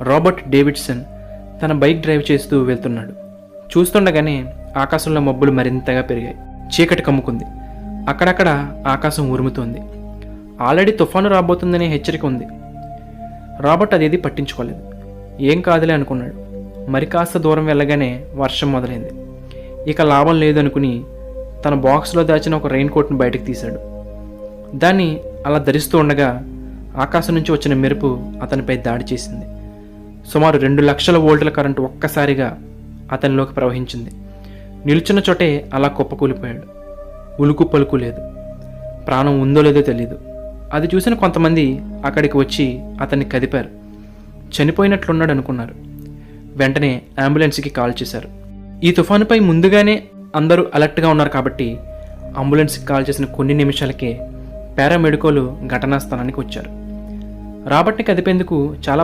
Robert Davidson తన bike drive చేస్తూ వెళ్తున్నాడు. చూస్తుండగానే ఆకాశంలో మబ్బులు మరింతగా పెరిగాయి. చీకటి కమ్ముకుంది. అక్కడక్కడ ఆకాశం ఉరుముతోంది. ఆల్రెడీ తుఫాను రాబోతుందనే హెచ్చరిక ఉంది. రాబర్ట్ అదేది పట్టించుకోలేదు. ఏం కాదులే అనుకున్నాడు. మరి కాస్త దూరం వెళ్ళగానే వర్షం మొదలైంది. ఇక లాభం లేదనుకుని తన బాక్స్లో దాచిన ఒక రెయిన్ కోట్ను బయటకు తీశాడు. దాన్ని అలా ధరిస్తూ ఉండగా ఆకాశం నుంచి వచ్చిన మెరుపు అతనిపై దాడి చేసింది. సుమారు 2 లక్షల వోల్టుల కరెంటు ఒక్కసారిగా అతనిలోకి ప్రవహించింది. నిల్చున్న చోటే అలా కుప్పకూలిపోయాడు. ఉలుకు పలుకు లేదు. ప్రాణం ఉందో లేదో తెలియదు. అది చూసిన కొంతమంది అక్కడికి వచ్చి అతన్ని కదిపారు. చనిపోయినట్లున్నాడు అనుకున్నారు. వెంటనే అంబులెన్స్కి కాల్ చేశారు. ఈ తుఫానుపై ముందుగానే అందరూ అలర్ట్గా ఉన్నారు కాబట్టి అంబులెన్స్కి కాల్ చేసిన కొన్ని నిమిషాలకే పారామెడికోలు ఘటనా స్థలానికి వచ్చారు. రాబర్ట్ని కదిపేందుకు చాలా